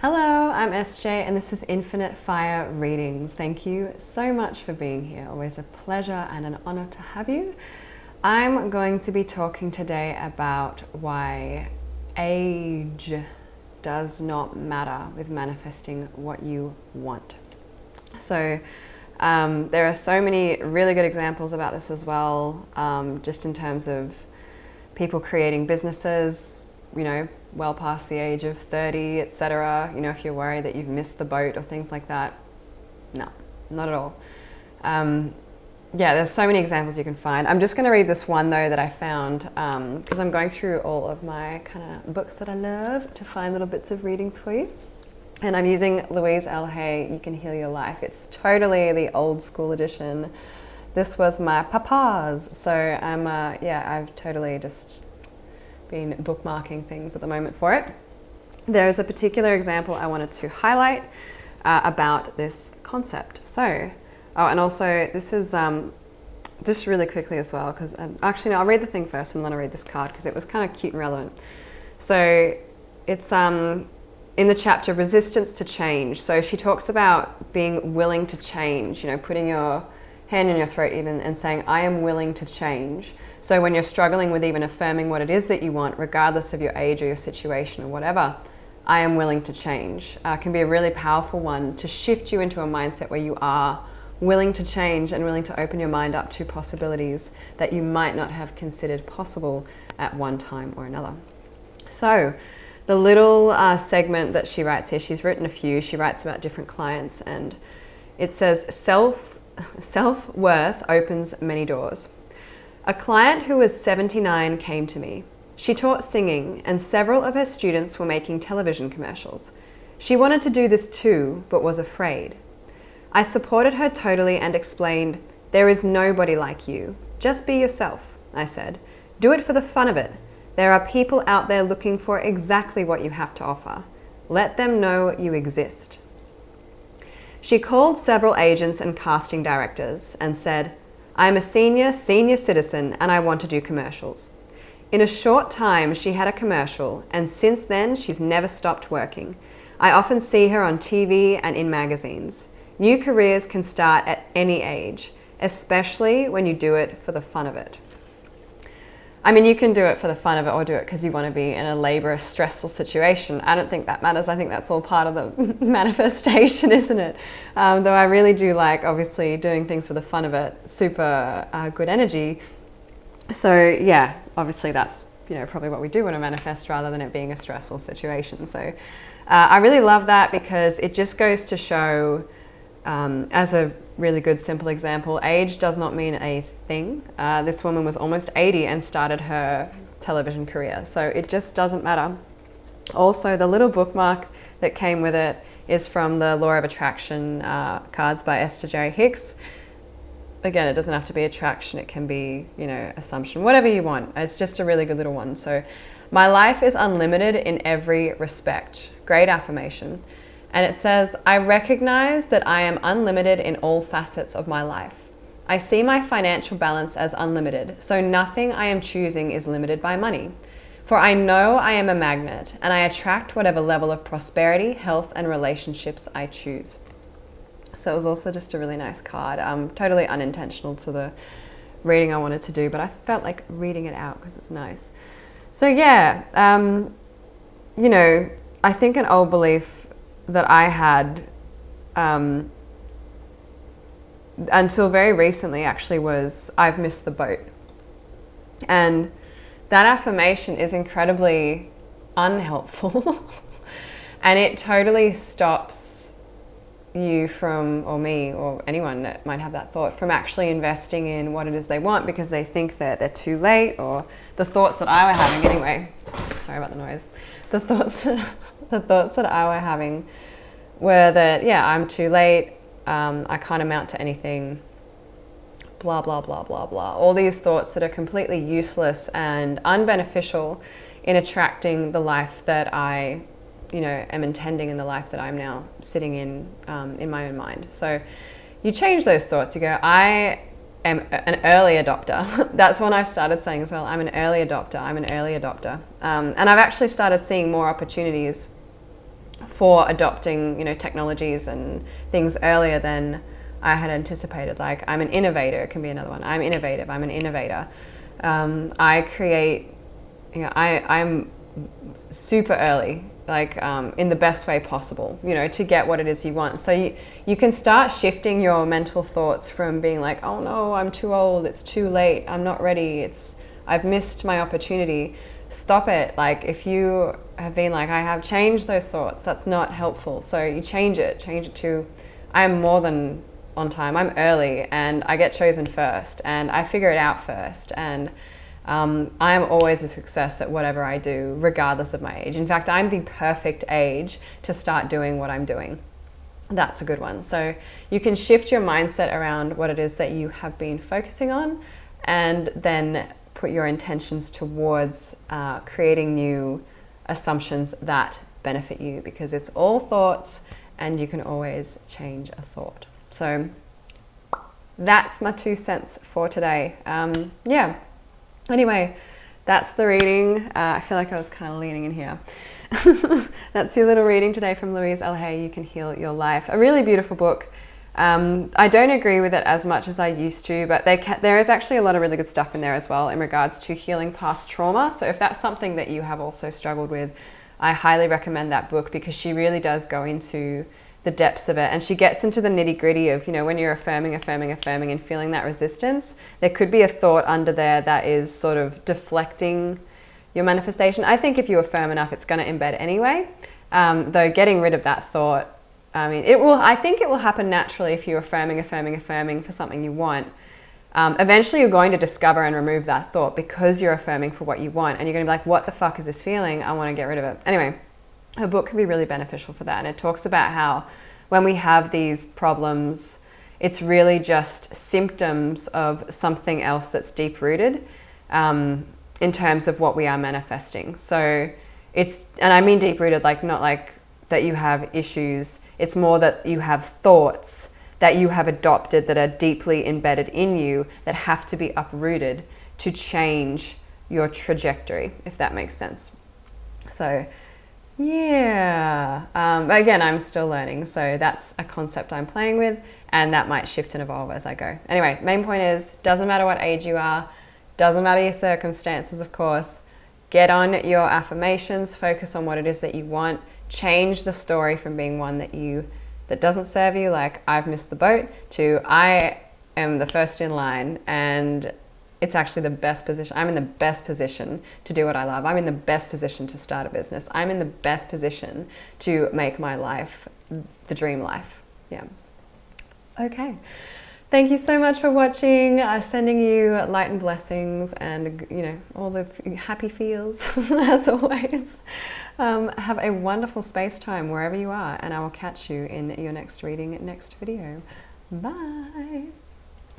Hello, I'm SJ and this is Infinite Fire Readings. Thank you so much for being here. Always a pleasure and an honor to have you. I'm going to be talking today about why age does not matter with manifesting what you want. So there are so many really good examples about this as well, just in terms of people creating businesses, well past the age of 30, etc. If you're worried that you've missed the boat or things like that, no, not at all. Yeah, there's so many examples you can find. I'm just going to read this one though that I found because I'm going through all of my kind of books that I love to find little bits of readings for you. And I'm using Louise L. Hay, You Can Heal Your Life. It's totally the old school edition. This was my papa's. So I've totally just been bookmarking things at the moment for it. There's a particular example I wanted to highlight about this concept. So, and also this is just really quickly as well, because actually no, I'll read the thing first and then I'll read this card because it was kind of cute and relevant. So it's in the chapter Resistance to Change. So she talks about being willing to change, putting your hand in your throat even and saying, I am willing to change. So when you're struggling with even affirming what it is that you want, regardless of your age or your situation or whatever, I am willing to change can be a really powerful one to shift you into a mindset where you are willing to change and willing to open your mind up to possibilities that you might not have considered possible at one time or another. So the little segment that she writes here, she's written a few, she writes about different clients, and it says, self-worth opens many doors. A client who was 79 came to me. She taught singing and several of her students were making television commercials. She wanted to do this too, but was afraid. I supported her totally and explained, there is nobody like you. Just be yourself, I said. Do it for the fun of it. There are people out there looking for exactly what you have to offer. Let them know you exist. She called several agents and casting directors and said, I'm a senior citizen and I want to do commercials. In a short time, she had a commercial, and since then, she's never stopped working. I often see her on TV and in magazines. New careers can start at any age, especially when you do it for the fun of it. I mean, you can do it for the fun of it or do it because you want to be in a laborious, stressful situation. I don't think that matters. I think that's all part of the manifestation, isn't it? Though I really do like, obviously, doing things for the fun of it. Super good energy. So yeah, obviously that's, probably what we do want to manifest rather than it being a stressful situation. So I really love that because it just goes to show, as a really good simple example, age does not mean a thing. This woman was almost 80 and started her television career, so it just doesn't matter. Also, the little bookmark that came with it is from the Law of Attraction cards by Esther J. Hicks. Again, it doesn't have to be attraction, it can be, assumption, whatever you want. It's just a really good little one. So, my life is unlimited in every respect. Great affirmation. And it says, I recognize that I am unlimited in all facets of my life. I see my financial balance as unlimited, so nothing I am choosing is limited by money. For I know I am a magnet, and I attract whatever level of prosperity, health, and relationships I choose. So it was also just a really nice card, totally unintentional to the reading I wanted to do, but I felt like reading it out because it's nice. So yeah, I think an old belief that I had until very recently actually was, I've missed the boat. And that affirmation is incredibly unhelpful and it totally stops you from, or me, or anyone that might have that thought, from actually investing in what it is they want because they think that they're too late, or the thoughts that I were having anyway. Sorry about the noise. The thoughts that I were having were that, yeah, I'm too late, I can't amount to anything, blah, blah, blah, blah, blah. All these thoughts that are completely useless and unbeneficial in attracting the life that I, am intending, in the life that I'm now sitting in my own mind. So you change those thoughts. You go, I am an early adopter. That's one I've started saying as well. I'm an early adopter. I'm an early adopter. And I've actually started seeing more opportunities for adopting, technologies and things earlier than I had anticipated. Like, I'm an innovator, it can be another one. I'm innovative, I'm an innovator. I create, I'm super early, like in the best way possible, to get what it is you want. So you can start shifting your mental thoughts from being like, oh no, I'm too old, it's too late, I'm not ready, I've missed my opportunity. Stop it. Like, if you have been like, I have changed those thoughts, that's not helpful. So you change it to, I'm more than on time, I'm early, and I get chosen first, and I figure it out first, and I'm always a success at whatever I do, regardless of my age. In fact, I'm the perfect age to start doing what I'm doing. That's a good one. So you can shift your mindset around what it is that you have been focusing on, and then put your intentions towards creating new assumptions that benefit you, because it's all thoughts and you can always change a thought. So that's my 2 cents for today. Yeah. Anyway, that's the reading. I feel like I was kind of leaning in here. That's your little reading today from Louise L. Hay, You Can Heal Your Life. A really beautiful book. I don't agree with it as much as I used to, but there is actually a lot of really good stuff in there as well in regards to healing past trauma. So if that's something that you have also struggled with, I highly recommend that book, because she really does go into the depths of it, and she gets into the nitty gritty of, when you're affirming and feeling that resistance, there could be a thought under there that is sort of deflecting your manifestation. I think if you affirm enough, it's going to embed anyway. Though getting rid of that thought, I think it will happen naturally if you're affirming for something you want. Eventually you're going to discover and remove that thought, because you're affirming for what you want, and you're going to be like, what the fuck is this feeling? I want to get rid of it. Anyway, her book can be really beneficial for that. And it talks about how when we have these problems, it's really just symptoms of something else that's deep rooted in terms of what we are manifesting. So and I mean deep rooted, like not like that you have issues. It's more that you have thoughts that you have adopted that are deeply embedded in you that have to be uprooted to change your trajectory, if that makes sense. So yeah, again, I'm still learning, so that's a concept I'm playing with, and that might shift and evolve as I go. Anyway, main point is, doesn't matter what age you are, doesn't matter your circumstances, of course, get on your affirmations, focus on what it is that you want, change the story from being one that doesn't serve you, like I've missed the boat, to I am the first in line, and it's actually the best position. I'm in the best position to do what I love. I'm in the best position to start a business. I'm in the best position to make my life the dream life. Yeah. Okay. Thank you so much for watching. Sending you light and blessings and, all the happy feels as always. Have a wonderful space time wherever you are, and I will catch you in your next reading, next video. Bye.